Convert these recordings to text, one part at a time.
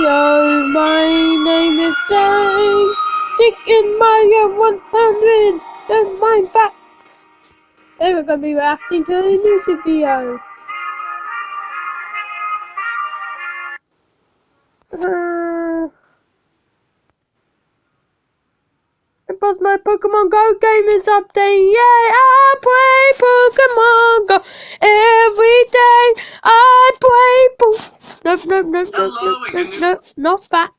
video. My name is Dave. Stick in my 100. That's my back. And we're gonna be reacting to a YouTube video. Because my Pokemon Go game is updating. Yay! I play Pokemon Go every day. I play Nope, not that.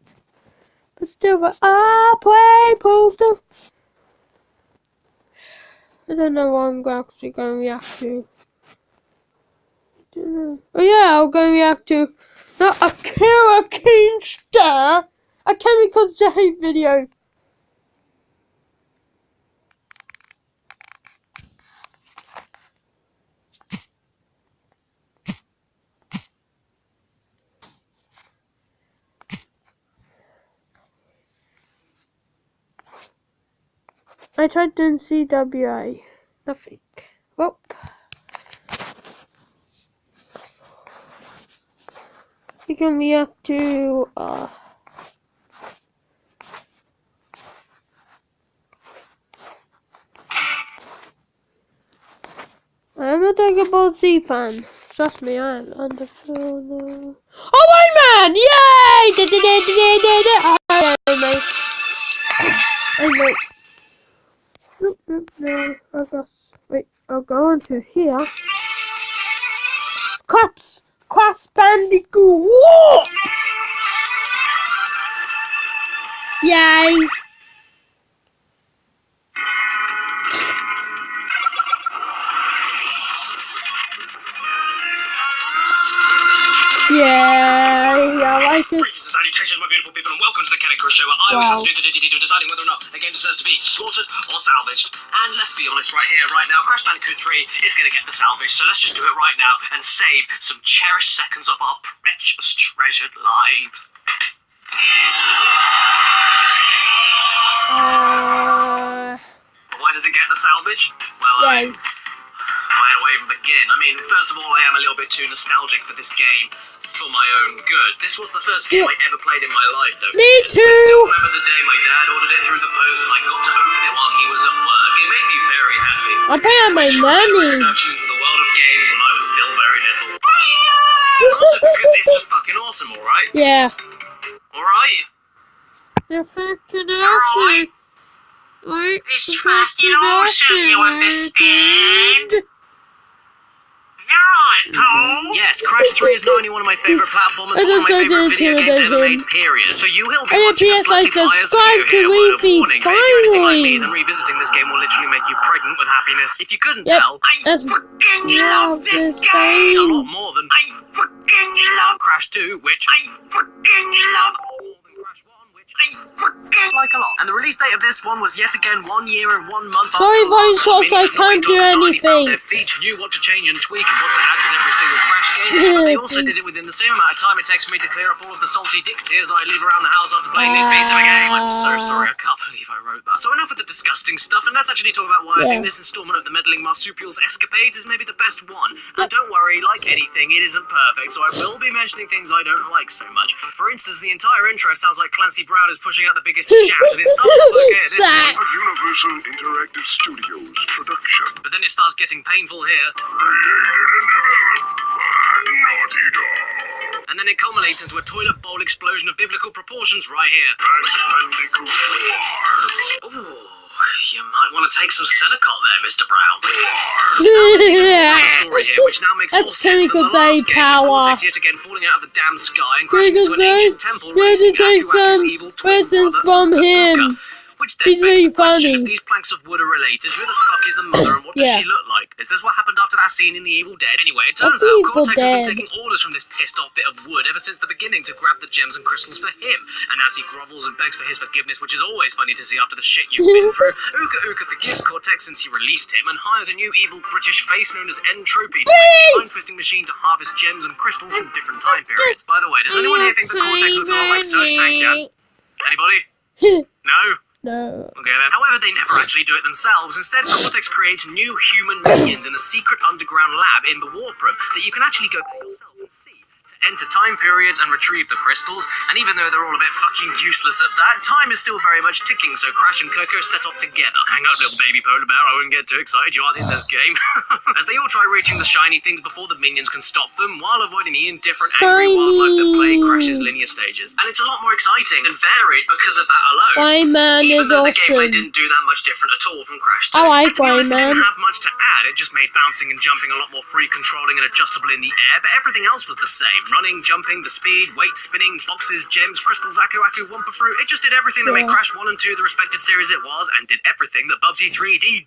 But still, I play Pokemon. I don't know what I'm actually going to react to. Oh yeah, I'm going to react to not a Killer King Star, a Chemical Day video. I tried doing CWA. Nothing. Well. You can react to I'm a Dragon Ball Z fan. Trust me, I am. Oh, Iron Man! Yay! No, I guess. Wait, I'll go on to here. Crash Bandicoot! Whoa! Yay! Yay! I like it. Greetings and salutations, my beautiful people, and welcome to the Ken and Chris Show, where I always have to do deciding whether or not a game deserves to be slaughtered or salvaged. And let's be honest, right here, right now, Crash Bandicoot 3 is going to get the salvage, so let's just do it right now and save some cherished seconds of our precious, treasured lives. Why does it get the salvage? Well, where do I even begin? I mean, first of all, I am a little bit too nostalgic for this game. For my own good. This was the first game I ever played in my life, though. Me too! I still remember the day my dad ordered it through the post and I got to open it while he was at work. It made me very happy. I play on my nanny. Introduction to the world of games when I was still very little. And also because it's just fucking awesome, alright? Yeah. Alright? It's fucking awesome. Right? It's fucking awesome, you understand? You're right, Paul. Yes, Crash 3 is not only one of my favourite platformers, but one of my favourite video games ever made, period. So you will be watching a slightly biased video here, word of warning. But if you're anything like me, then revisiting this game will literally make you pregnant with happiness. If you couldn't tell, I fucking love this game! A lot more than I fucking love Crash 2, which I fucking love a lot more than Crash 1, which I fucking like a lot. And the release date of this one was yet again 1 year and 1 month after the last one. I can't do anything. Their feet knew what to change and tweak and what to add in every single Crash game, but they also did it within the same amount of time it takes for me to clear up all of the salty dick tears that I leave around the house after playing these beasts of a game. I'm so sorry, I can't believe I wrote that. So enough with the disgusting stuff, and let's actually talk about why I think this installment of the Meddling Marsupials Escapades is maybe the best one. And don't worry, like anything, it isn't perfect, so I will be mentioning things I don't like so much. For instance, the entire intro sounds like Clancy Brown is pushing out the biggest shout, and it starts to look at this point. A Universal Interactive Studios production. But then it starts getting painful here. Naughty Dog. And then it culminates into a toilet bowl explosion of biblical proportions right here. Ooh, you might want to take some Senecot there, Mr. Brown. The story here, which now makes more sense than the last game. Cortex yet again falling out of the damn sky and crashing into an ancient temple, raising Aku-Aku's evil twin brother, from him. Which then He's begs really the question, funny. if these planks of wood are related, who the fuck is the mother and what does she look like? Is this what happened after that scene in The Evil Dead? Anyway, it turns out Cortex has been taking orders from this pissed off bit of wood ever since the beginning to grab the gems and crystals for him. And as he grovels and begs for his forgiveness, which is always funny to see after the shit you've been through, Uka forgives Cortex since he released him and hires a new evil British face known as Entropy to make a time-twisting machine to harvest gems and crystals from different time periods. By the way, does anyone here think that Cortex looks a lot like Serge Tankian? Anybody? No? No. Okay then. However, they never actually do it themselves. Instead, Cortex creates new human minions in a secret underground lab in the Warp Room that you can actually go by yourself and see to enter time periods, and retrieve the crystals. And even though they're all a bit fucking useless at that, time is still very much ticking, so Crash and Coco set off together. Hang up, little baby polar bear, I wouldn't get too excited, you aren't in this game. As they all try reaching the shiny things before the minions can stop them, while avoiding the indifferent, angry wildlife that plague Crash's linear stages. And it's a lot more exciting and varied because of that alone. Rayman Even is though the gameplay awesome. didn't do that much different at all from Crash 2. I like To be honest, it Rayman. didn't have much to add, it just made bouncing and jumping a lot more free, controlling and adjustable in the air, but everything else was the same. Running, jumping, the speed, weight, spinning, boxes, gems, crystals, Aku Aku, Wumpa Fruit. It just did everything that made Crash 1 and 2 the respective series it was, and did everything that Bubsy 3D didn't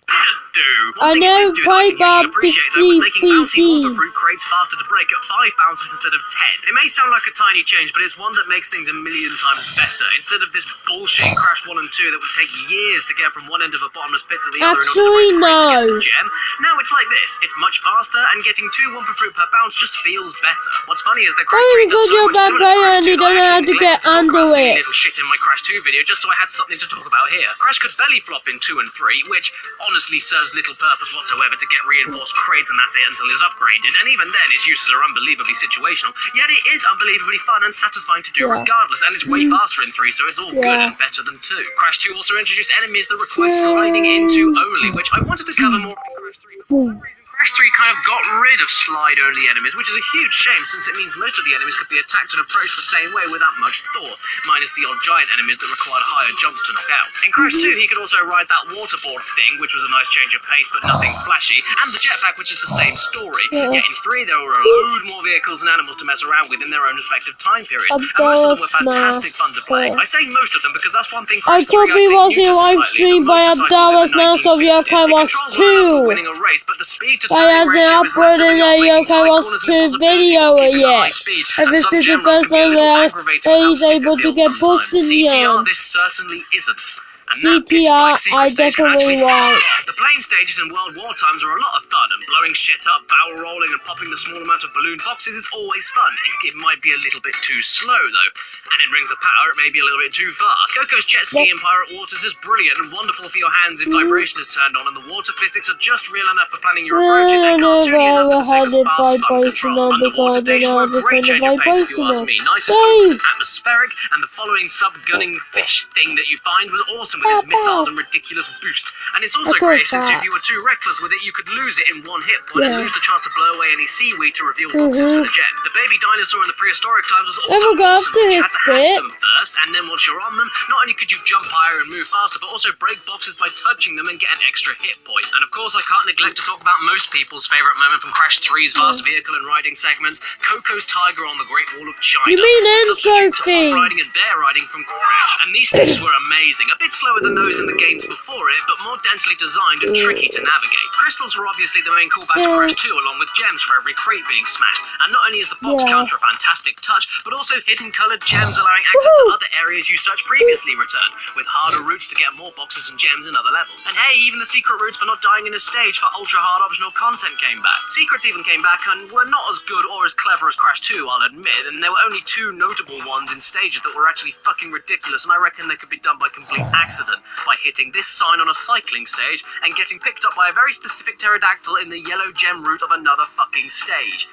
do. One thing it did do that I think you should appreciate, though, was making bouncy Wumpa Fruit crates faster to break at 5 bounces instead of 10. It may sound like a tiny change, but it's one that makes things a million times better. Instead of this bullshit in Crash 1 and 2 that would take years to get from one end of a bottomless pit to the other in order to break free to get the gem, now it's like this. It's much faster, and getting 2 Wumpa Fruit per bounce just feels better. What's funny is that Crash 3 does so much similar to Crash 2 that I actually neglected to talk about silly little shit in my Crash 2 video just so I had something to talk about here. Crash could belly flop in 2 and 3, which honestly serves little purpose whatsoever to get reinforced crates, and that's it until it's upgraded, and even then its uses are unbelievably situational, yet it is unbelievably fun and satisfying to do regardless, and it's way faster in 3, so it's all good and better than 2. Crash 2 also introduced enemies that require sliding into only, which I wanted to cover more in Crash 3, but for some reason Crash 3 kind of got rid of slide-only enemies, which is a huge shame since it means most of the enemies could be attacked and approached the same way without much thought, minus the odd giant enemies that required higher jumps to knock out. In Crash 2, he could also ride that waterboard thing, which was a nice change of pace but nothing flashy, and the jetpack, which is the same story. Yet in 3, there were a load more vehicles and animals to mess around with in their own respective time periods, and most of them were fantastic fun to play. I say most of them because that's one thing Crash 3 I think uses slightly. The motorcycles in the 1950s, it controls well enough for winning a race, but the speed to turning ratio is massively off, making tight corners an impossibility while keeping a high speed, and some gem runs can be a little aggravating with how stiff it feels sometimes. CTR, this certainly isn't. And that pitch black secret stage can actually feel off. The plane stages in World War times are a lot of fun, and blowing shit up, barrel rolling and popping the small amount of balloon boxes is always fun. It might be a little bit too slow though, and in Rings of Power it may be a little bit too fast. Coco's jet ski in Pirate Waters is brilliant and wonderful for your hands if vibration is turned on, and the water physics are just real enough for planning your approaches and cartoony enough for the sake of fast fun control. Underwater stations were a great change of pace if you ask me. Nice and open, atmospheric, and the following sub-gunning fish thing that you find was awesome with its missiles and ridiculous boost. And it's also great since if you were too reckless with it, you could lose it in one hit point and lose the chance to blow away any seaweed to reveal boxes for the gem. The baby dinosaur in the prehistoric times was also awesome since you had to hatch them first, and then once you're on them, not only could you jump higher and move faster, but also break boxes by touching them and get an extra hit point. And of course, I can't neglect to talk about most people's favourite moment from Crash 3's vast vehicle and riding segments, Coco's Tiger on the Great Wall of China. You mean the substitute to thing? riding and bear riding from Crash. And these stages were amazing, a bit slower than those in the games before it, but more densely designed and tricky to navigate. Crystals were obviously the main callback to Crash 2, along with gems for every crate being smashed. And not only is the box counter a fantastic touch, but also hidden coloured gems allowing access to other areas you searched previously returned, with harder routes to get more boxes and gems in other levels. And hey, even the secret routes for not dying in a stage for ultra hard optional content came back. Secrets even came back and were not as good or as clever as Crash 2, I'll admit, and there were only 2 notable ones in stages that were actually fucking ridiculous, and I reckon they could be done by complete accident, by hitting this sign on a cycling stage and getting picked up by a very specific pterodactyl in the yellow gem route of another fucking stage.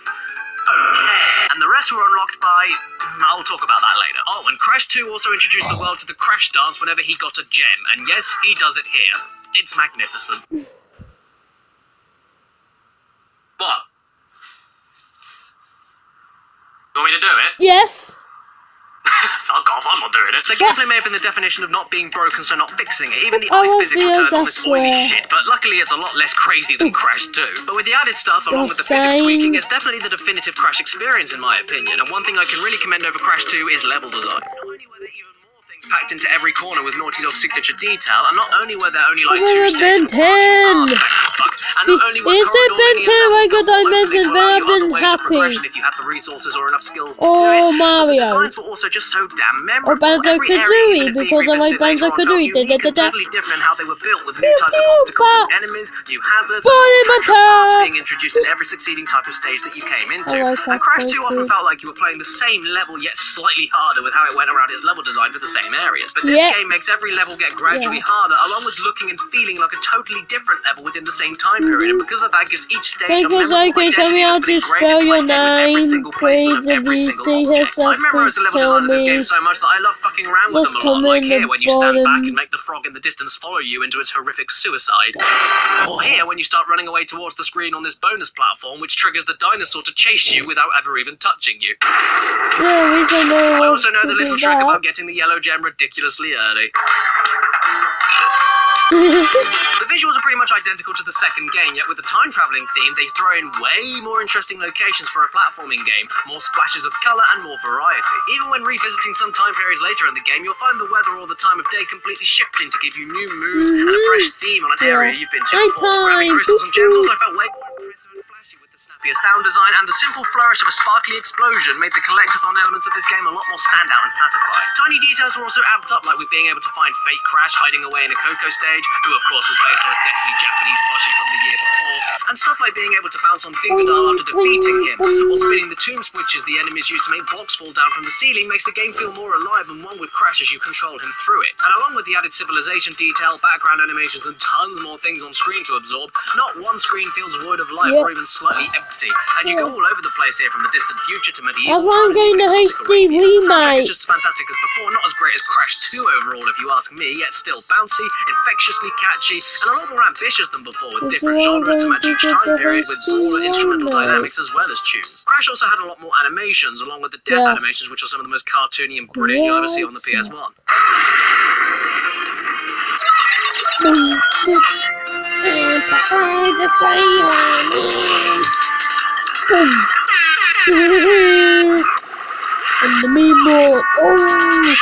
Okay, and the rest were unlocked by... I'll talk about that later. Oh, and Crash 2 also introduced the world to the Crash dance whenever he got a gem, and yes, he does it here. It's magnificent. What? You want me to do it? Yes. Fuck off, I'm not doing it. So gameplay may have been the definition of not being broken, so not fixing it. Even the ice physics returned on this oily shit, but luckily it's a lot less crazy than Crash 2. But with the added stuff, along with the physics tweaking, it's definitely the definitive Crash experience in my opinion, and one thing I can really commend over Crash 2 is level design. Not only were there even more things packed into every corner with Naughty Dog's signature detail, and not only were there only like 2 stages with and not only were corridor linear levels built, but they allow you other ways of progression if you had the resources or enough skills to do it. But the designs were also just so damn memorable. Every area, even if being revisited later on, felt unique and totally different in how they were built, with new types of obstacles and enemies, new hazards, and more treacherous paths being introduced in every succeeding type of stage that you came into. And Crash 2 often felt like you were playing the same level, yet slightly harder with how it went around its level design for the same areas. But this game makes every level get gradually harder, along with looking and feeling like a totally different level within the same time time period, and because of that gives each stage a Because memorable I can tell identity me how that's been to engraved spell into my your head with every name, single placement of please, every if you single see object. I yourself, memorized the level tell design of this me. game so much that I love fucking around with Just them a lot, come like in here the when you stand back bottom. and make the frog in the distance follow you into its horrific suicide. Or here when you start running away towards the screen on this bonus platform, which triggers the dinosaur to chase you without ever even touching you. Yeah, we can know I also know the to little do trick that. about getting the yellow gem ridiculously early. The visuals are pretty much identical to the second game, yet with the time-travelling theme, they throw in way more interesting locations for a platforming game, more splashes of colour and more variety. Even when revisiting some time periods later in the game, you'll find the weather or the time of day completely shifting to give you new moods and a fresh theme on an area you've been to before. Grabbing crystals and gems also felt way more impressive and flashy with the snappier sound design, and the simple flourish of a sparkly explosion made the collectathon elements of this game a lot more standout and satisfying. Tiny details were also amped up, like with being able to find fake Crash hiding away in a Coco stage, who of course was based on a deathly Japanese plushie from the year before, and stuff like being able to bounce on Dingodile after defeating him, or spinning the tomb switches the enemies use to make blocks fall down from the ceiling makes the game feel more alive and one with Crash as you control him through it. And along with the added civilization detail, background animations, and tons more things on screen to absorb, not one screen feels void of life or even slightly empty, and you go all over the place here from the distant future to medieval That's why I'm times, going to even HD exotic Arabia. The soundtrack remake. is just as fantastic as before, not as great as Crash 2 overall if you ask me, yet still bouncy, infectiously catchy, and a lot more ambitious than before with different genres to match each time period with broader instrumental dynamics as well as tunes. Crash also had a lot more animations along with the death animations, which are some of the most cartoony and brilliant you'll ever see on the PS1. And the meatball. Oh!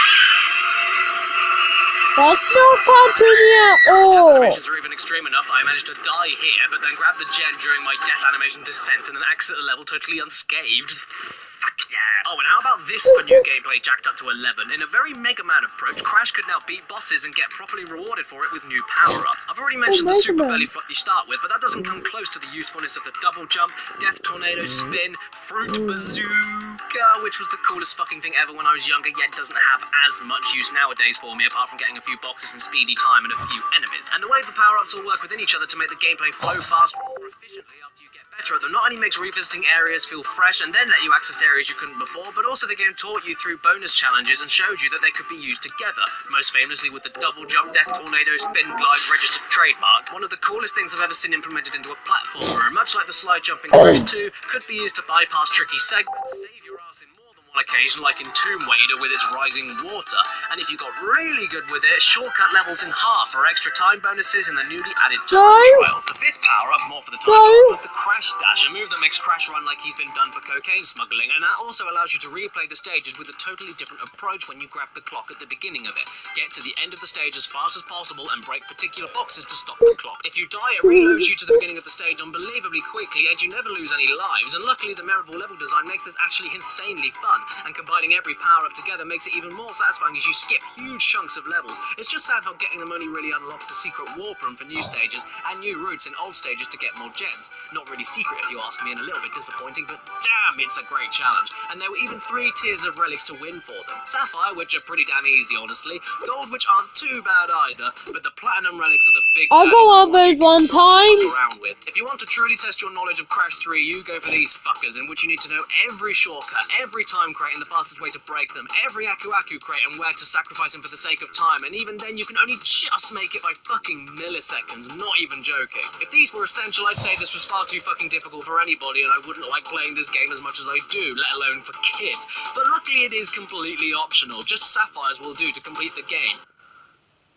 That's not cartoony at Death all. animations are even extreme enough that I managed to die here, but then grab the gem during my death animation descent and then exit the level totally unscathed. Fuck yeah. Oh, and how about this for new gameplay jacked up to 11? In a very Mega Man approach, Crash could now beat bosses and get properly rewarded for it with new power-ups. I've already mentioned the super belly flop you start with, but that doesn't come close to the usefulness of the double jump, death tornado spin, fruit bazooka, which was the coolest fucking thing ever when I was younger, yet doesn't have as much use nowadays for me, apart from getting a few boxes and speedy time and a few enemies. And the way the power-ups all work within each other to make the gameplay flow faster and more efficiently after you get better at them not only makes revisiting areas feel fresh and then let you access areas you couldn't before, but also the game taught you through bonus challenges and showed you that they could be used together, most famously with the double jump, death tornado, spin glide registered trademark, one of the coolest things I've ever seen implemented into a platformer, and much like the slide jumping Crash 2, could be used to bypass tricky segments, save your ass in more than one occasion, like in Tomb Raider with its rising water, and if you got really good with it, shortcut levels in half for extra time bonuses in the newly added time trials. The fifth power-up, more for the time trials, was the Crash Dash, a move that makes Crash run like he's been done for cocaine smuggling, and that also allows you to replay the stages with a totally different approach when you grab the clock at the beginning of it. Get to the end of the stage as fast as possible and break particular boxes to stop the clock. If you die, it reloads you to the beginning of the stage unbelievably quickly, and you never lose any lives, and luckily the memorable level design makes this actually insanely fun, and combining every power-up together makes it even more satisfying as you skip huge chunks of levels. It's just sad how getting them only really unlocks the secret warp room for new stages and new routes in old stages to get more gems. Not really secret if you ask me, and a little bit disappointing, but damn, it's a great challenge. And there were even 3 tiers of relics to win for them. Sapphire, which are pretty damn easy honestly, Gold, which aren't too bad either, but the Platinum relics are the big I'll go on those one time. around with. If you want to truly test your knowledge of Crash 3, you go for these fuckers, in which you need to know every shortcut, every time crate and the fastest way to break them, every Aku Aku crate and where to sacrifice them for the sake of time, and even then you can only just make it by fucking milliseconds, not even joking. If these were essential, I'd say this was far too fucking difficult for anybody, and I wouldn't like playing this game as much as I do, let alone for kids. But luckily it is completely optional, just sapphires will do to complete the game.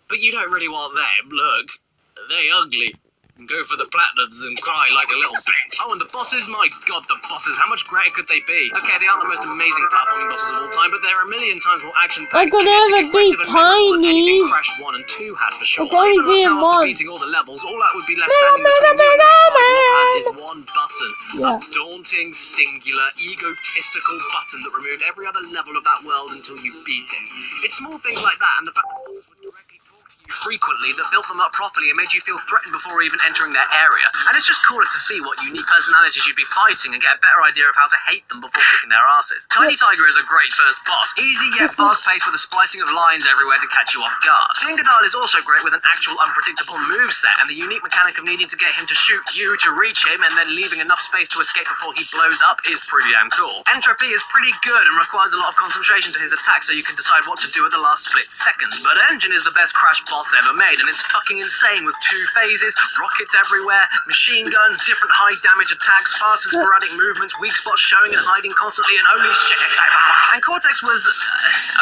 But you don't really want them, look. They ugly. Go for the platinums and cry like a little bitch. Oh, and the bosses? My god, the bosses. How much greater could they be? Okay, they aren't the most amazing platforming bosses of all time, but they're a million times more action-packed, I could never be tiny. Crash 1 and 2 had for sure. I could only Even be in after one. beating all the levels, all that would be left standing between you and the next 5 more pads is one button. Yeah. A daunting, singular, egotistical button that removed every other level of that world until you beat it. It's small things like that, and the fact that bosses would directly talk to you frequently that built them up properly and made you feel threatened before even entering their area. And it's just cooler to see what unique personalities you'd be fighting and get a better idea of how to hate them before kicking their asses. Tiny Tiger is a great first boss, easy yet fast-paced with a splicing of lines everywhere to catch you off guard. Dingodile is also great with an actual unpredictable moveset and the unique mechanic of needing to get him to shoot you to reach him and then leaving enough space to escape before he blows up is pretty damn cool. Entropy is pretty good and requires a lot of concentration to his attack so you can decide what to do at the last split second. But Engine is the best Crash boss ever made and it's fucking insane with 2 phases, rockets everywhere, machine guns, different high damage attacks, fast and sporadic movements, weak spots showing and hiding constantly, and holy shit, it's and Cortex was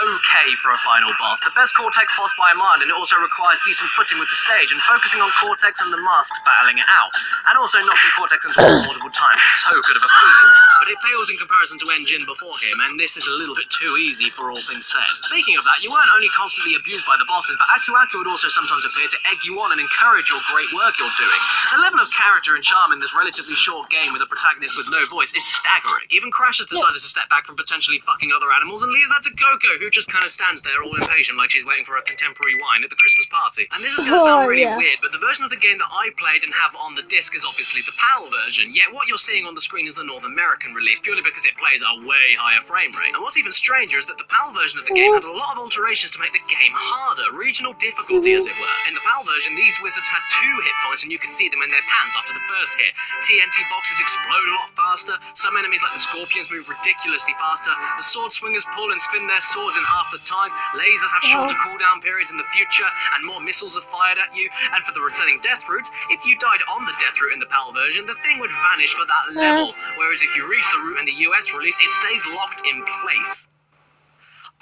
okay for a final boss. The best Cortex boss by a mile, and it also requires decent footing with the stage and focusing on Cortex and the masks battling it out, and also knocking Cortex into the wall multiple times. It's so good of a feeling. But it pales in comparison to Engine before him, and this is a little bit too easy for all things said. Speaking of that, you weren't only constantly abused by the bosses, but Aku Aku would also sometimes appear to egg you on and encourage your great work you're doing. The level of character and charm in this relatively short game with a protagonist with no voice is staggering. Even Crash has decided to step back from potentially fucking other animals and leaves that to Coco, who just kind of stands there all impatient like she's waiting for a contemporary wine at the Christmas party. And this is going to sound really weird, but the version of the game that I played and have on the disc is obviously the PAL version, yet what you're seeing on the screen is the North American release, purely because it plays at a way higher frame rate. And what's even stranger is that the PAL version of the game had a lot of alterations to make the game harder, regional difficulty as it were. In the PAL version, these wizards had 2 hit points and you could see them in their pants after the first hit. TNT boxes explode a lot faster, some enemies like the Scorpions move ridiculously faster, the sword swingers pull and spin their swords in half the time, lasers have shorter cooldown periods in the future, and more missiles are fired at you, and for the returning death routes, if you died on the death route in the PAL version, the thing would vanish for that level, whereas if you reach the route in the US release, it stays locked in place.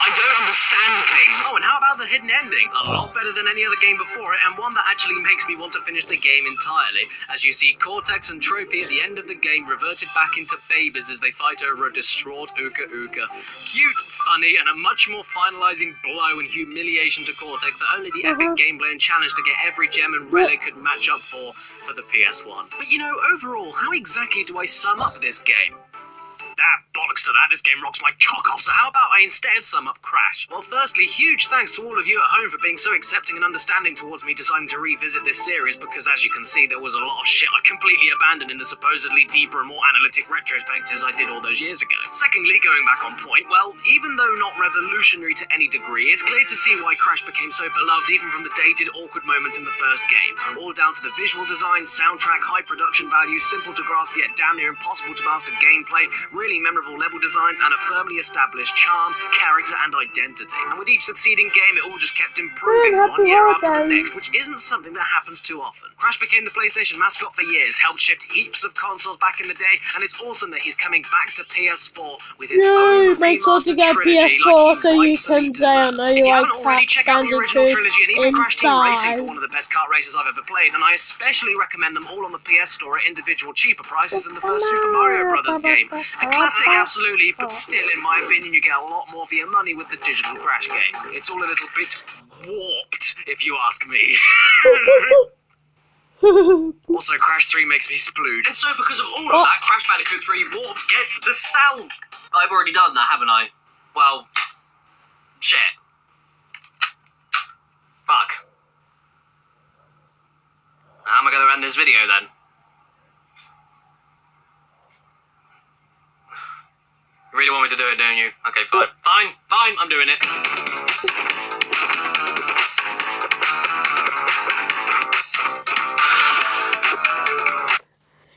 I don't understand things. Oh, and how about the hidden ending? A lot better than any other game before it, and one that actually makes me want to finish the game entirely. As you see, Cortex and Tropy at the end of the game reverted back into babies as they fight over a distraught Uka Uka. Cute, funny, and a much more finalizing blow and humiliation to Cortex that only the epic gameplay and challenge to get every gem and relic could match up for the PS1. But you know, overall, how exactly do I sum up this game? Bollocks to that, this game rocks my cock off, so how about I instead sum up Crash? Well, firstly, huge thanks to all of you at home for being so accepting and understanding towards me deciding to revisit this series, because as you can see, there was a lot of shit I completely abandoned in the supposedly deeper and more analytic retrospectives I did all those years ago. Secondly, going back on point, well, even though not revolutionary to any degree, it's clear to see why Crash became so beloved even from the dated, awkward moments in the first game, all down to the visual design, soundtrack, high production value, simple to grasp yet damn near impossible to master gameplay, really memorable level designs, and a firmly established charm, character, and identity. And with each succeeding game, it all just kept improving one year after the next, which isn't something that happens too often. Crash became the PlayStation mascot for years, helped shift heaps of consoles back in the day, and it's awesome that he's coming back to PS4 with his own remastered trilogy like he rightfully deserves. If you haven't already, check out the original trilogy and even Crash Team Racing for one of the best kart races I've ever played, and I especially recommend them all on the PS Store at individual cheaper prices than the first Super Mario Bros. Game. A classic, absolutely, but still, in my opinion, you get a lot more for your money with the digital Crash games. It's all a little bit warped, if you ask me. Also, Crash 3 makes me splooge. And so, because of all of that, Crash Bandicoot 3 Warped gets the sound. I've already done that, haven't I? Well, shit. Fuck. How am I going to end this video, then? You really want me to do it, don't you? Okay, fine. Fine, I'm doing it.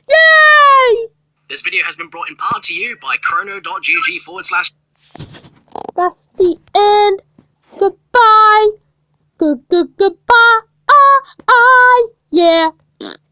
Yay! This video has been brought in part to you by chrono.gg/. That's the end. Goodbye. Goodbye. Yeah.